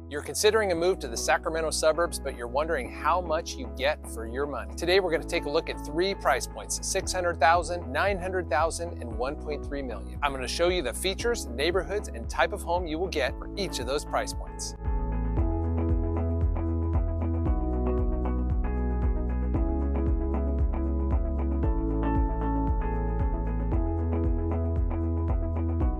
You're considering a move to the Sacramento suburbs, but you're wondering how much you get for your money. Today, we're going to take a look at 3 price points: $600,000, $900,000, and $1.3 million. I'm going to show you the features, neighborhoods, and type of home you will get for each of those price points.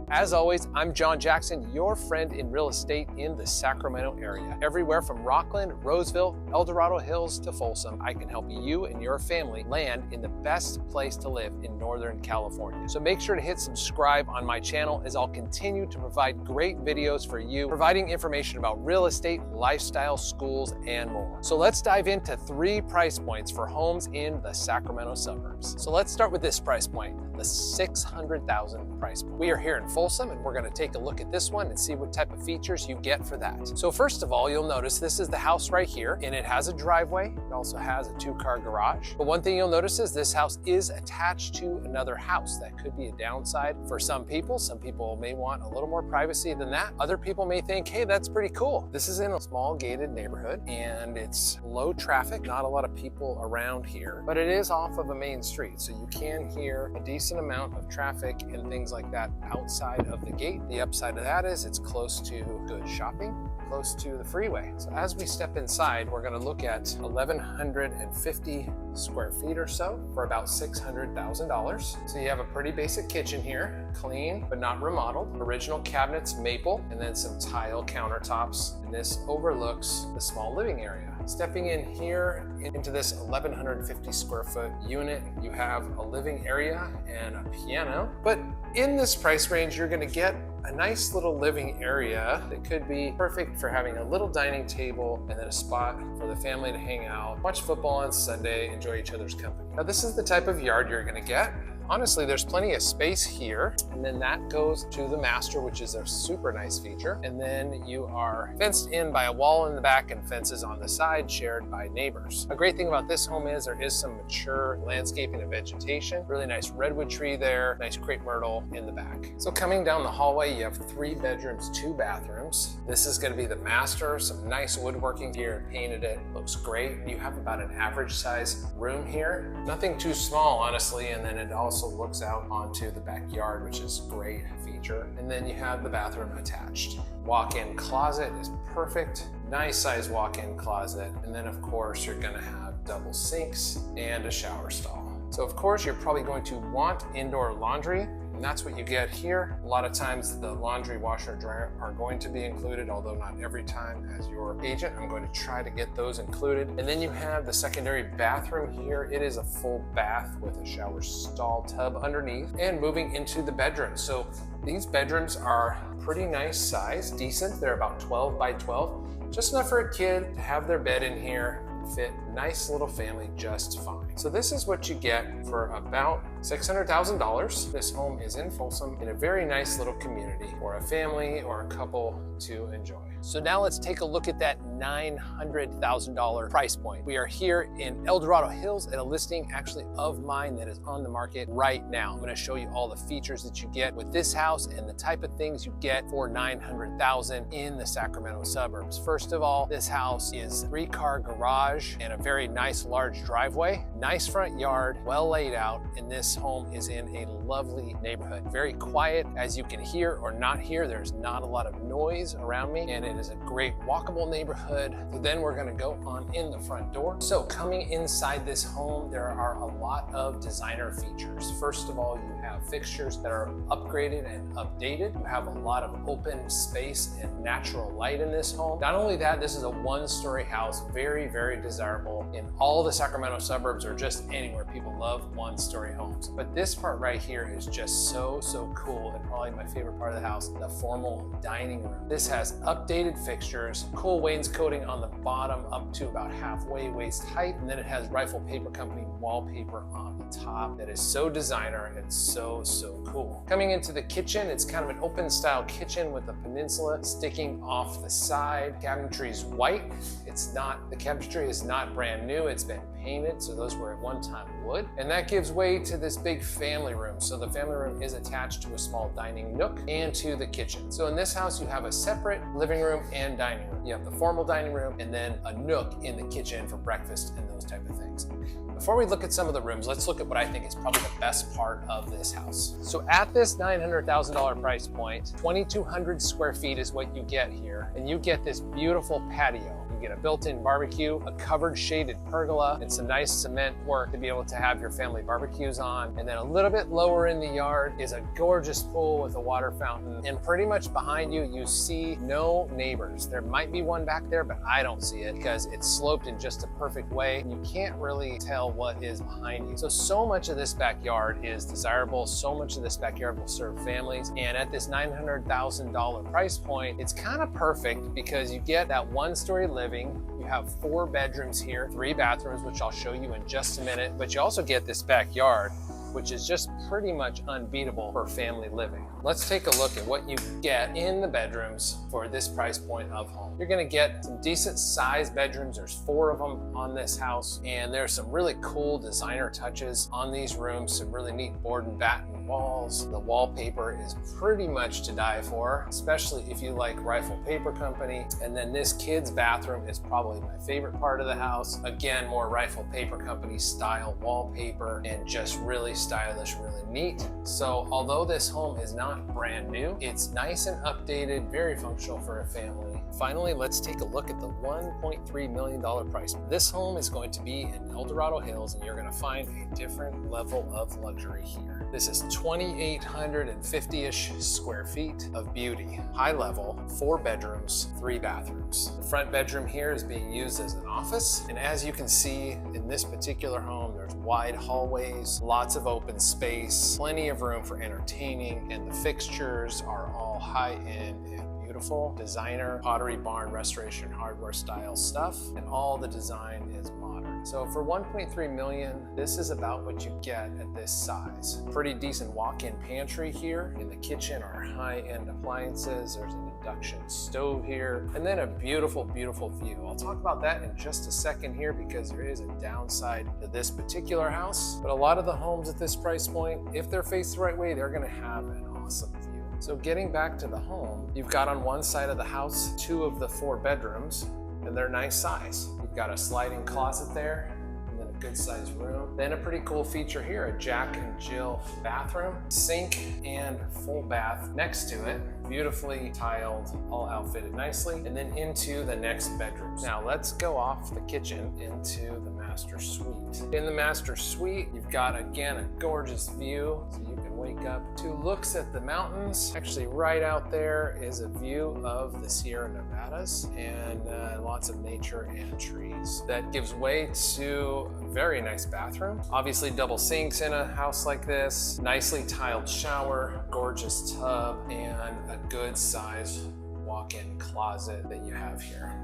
As always, I'm John Jackson, your friend in real estate in the Sacramento area. Everywhere from Rockland, Roseville, El Dorado Hills to Folsom, I can help you and your family land in the best place to live in Northern California. So make sure to hit subscribe on my channel, as I'll continue to provide great videos for you, providing information about real estate, lifestyle, schools, and more. So let's dive into 3 price points for homes in the Sacramento suburbs. So let's start with this price point, the $600,000 price point. We are here in Folsom, and we're going to take a look at this one and see what type of features you get for that. So first of all, you'll notice this is the house right here, and it has a driveway. It also has a 2-car garage. But one thing you'll notice is this house is attached to another house. That could be a downside for some people. Some people may want a little more privacy than that. Other people may think, hey, that's pretty cool. This is in a small gated neighborhood, and it's low traffic, not a lot of people around here, but it is off of a main street, so you can hear a decent amount of traffic and things like that outside of the gate. The upside of that is it's close to good shopping, close to the freeway. So as we step inside, we're going to look at 1,150 square feet or so for about $600,000. So you have a pretty basic kitchen here, clean but not remodeled. Original cabinets, maple, and then some tile countertops. And this overlooks the small living area. Stepping in here into this 1,150 square foot unit, you have a living area and a piano. But in this price range, you're going to get a nice little living area that could be perfect for having a little dining table and then a spot for the family to hang out, watch football on Sunday, enjoy each other's company. Now, this is the type of yard you're going to get. Honestly, there's plenty of space here, and then that goes to the master, which is a super nice feature. And then you are fenced in by a wall in the back and fences on the side shared by neighbors. A great thing about this home is there is some mature landscaping and vegetation, really nice redwood tree there, nice crepe myrtle in the back. So coming down the hallway, you have 3 bedrooms, 2 bathrooms. This is going to be the master, some nice woodworking here, painted it, looks great. You have about an average size room here, nothing too small, honestly, and then it also looks out onto the backyard, which is a great feature. And then you have the bathroom attached. Walk-in closet is perfect. Nice size walk-in closet. And then of course you're gonna have double sinks and a shower stall. So of course you're probably going to want indoor laundry, and that's what you get here. A lot of times the laundry, washer, and dryer are going to be included, although not every time. As your agent, I'm going to try to get those included. And then you have the secondary bathroom here. It is a full bath with a shower stall tub underneath, and moving into the bedroom. So these bedrooms are pretty nice size, decent. They're about 12 by 12, just enough for a kid to have their bed in here, fit nice little family just fine. So this is what you get for about $600,000. This home is in Folsom in a very nice little community for a family or a couple to enjoy. So now let's take a look at that $900,000 price point. We are here in El Dorado Hills at a listing actually of mine that is on the market right now. I'm going to show you all the features that you get with this house and the type of things you get for $900,000 in the Sacramento suburbs. First of all, this house is a 3-car garage and a very nice large driveway, nice front yard, well laid out, and this home is in a lovely neighborhood. Very quiet, as you can hear or not hear. There's not a lot of noise around me, and it is a great walkable neighborhood. So then we're going to go on in the front door. So coming inside this home, there are a lot of designer features. First of all, you have fixtures that are upgraded and updated. You have a lot of open space and natural light in this home. Not only that, this is a 1-story house, very, very desirable in all the Sacramento suburbs or just anywhere. People love 1-story homes. But this part right here is just so cool, and probably my favorite part of the house, the formal dining room. This has updated fixtures, cool wainscoting on the bottom up to about halfway waist height, and then it has Rifle Paper Company wallpaper on the top that is so designer and so so cool. Coming into the kitchen, it's kind of an open style kitchen with a peninsula sticking off the side. Cabinetry is white. The cabinetry is not brand new. It's been painted, so those were at one time wood. And that gives way to this big family room. So the family room is attached to a small dining nook and to the kitchen. So in this house, you have a separate living room and dining room. You have the formal dining room and then a nook in the kitchen for breakfast and those type of things. Before we look at some of the rooms, let's look at what I think is probably the best part of this house. So at this $900,000 price point, 2,200 square feet is what you get here. And you get this beautiful patio. You get a built-in barbecue, a covered shaded pergola, and some nice cement work to be able to have your family barbecues on. And then a little bit lower in the yard is a gorgeous pool with a water fountain. And pretty much behind you, you see no neighbors. There might be one back there, but I don't see it because it's sloped in just a perfect way. You can't really tell what is behind you. So much of this backyard is desirable. So much of this backyard will serve families. And at this $900,000 price point, it's kind of perfect because you get that one-story living. You have 4 bedrooms here, 3 bathrooms, which I'll show you in just a minute, but you also get this backyard, which is just pretty much unbeatable for family living. Let's take a look at what you get in the bedrooms for this price point of home. You're gonna get some decent sized bedrooms. There's 4 of them on this house, and there's some really cool designer touches on these rooms, some really neat board and batten walls. The wallpaper is pretty much to die for, especially if you like Rifle Paper Company. And then this kid's bathroom is probably my favorite part of the house. Again, more Rifle Paper Company style wallpaper and just really stylish, really neat. So although this home is not brand new, it's nice and updated, very functional for a family. Finally, let's take a look at the $1.3 million price. This home is going to be in El Dorado Hills, and you're going to find a different level of luxury here. This is 2,850-ish square feet of beauty. High level, 4 bedrooms, 3 bathrooms. The front bedroom here is being used as an office. And as you can see in this particular home, there's wide hallways, lots of open space, plenty of room for entertaining, and the fixtures are all high-end and beautiful. Designer, Pottery Barn, restoration, hardware style stuff, and all the design is modern. So for $1.3 million, this is about what you get at this size. Pretty decent walk-in pantry here. In the kitchen are high-end appliances. There's an induction stove here, and then a beautiful, beautiful view. I'll talk about that in just a second here because there is a downside to this particular house. But a lot of the homes at this price point, if they're faced the right way, they're gonna have an awesome view. So getting back to the home, you've got on one side of the house 2 of the 4 bedrooms, and they're nice size. You've got a sliding closet there, and then a good sized room. Then a pretty cool feature here, a Jack and Jill bathroom, sink and full bath next to it, beautifully tiled, all outfitted nicely, and then into the next bedrooms. Now let's go off the kitchen into the master suite. In the master suite, you've got, again, a gorgeous view, so you can wake up to looks at the mountains. Actually, right out there is a view of the Sierra Nevadas and lots of nature and trees. That gives way to a very nice bathroom. Obviously, double sinks in a house like this, nicely tiled shower, gorgeous tub, and a good size walk-in closet that you have here.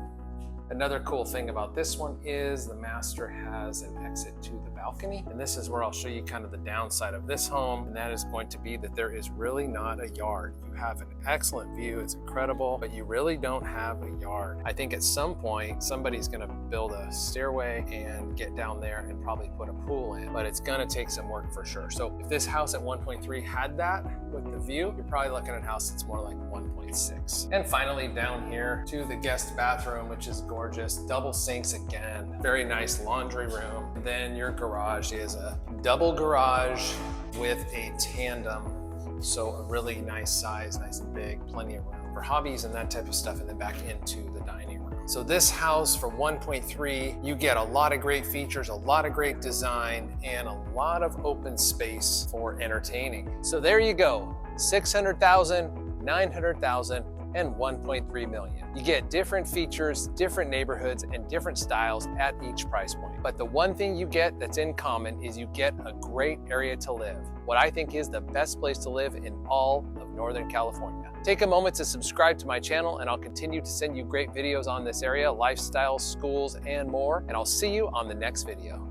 Another cool thing about this one is the master has an exit to the balcony, and this is where I'll show you kind of the downside of this home, and that is going to be that there is really not a yard. You have an excellent view, it's incredible, but you really don't have a yard. I think at some point somebody's going to build a stairway and get down there and probably put a pool in, but it's going to take some work for sure. So if this house at 1.3 had that with the view, you're probably looking at a house that's more like 1.6. And finally, down here to the guest bathroom, which is gorgeous. Double sinks again, very nice laundry room. And then your garage is a double garage with a tandem. So a really nice size, nice and big, plenty of room for hobbies and that type of stuff, and then back into the dining room. So this house for 1.3, you get a lot of great features, a lot of great design, and a lot of open space for entertaining. So there you go, 600,000, 900,000, and 1.3 million. You get different features, different neighborhoods, and different styles at each price point. But the one thing you get that's in common is you get a great area to live. What I think is the best place to live in all of Northern California. Take a moment to subscribe to my channel, and I'll continue to send you great videos on this area, lifestyle, schools, and more. And I'll see you on the next video.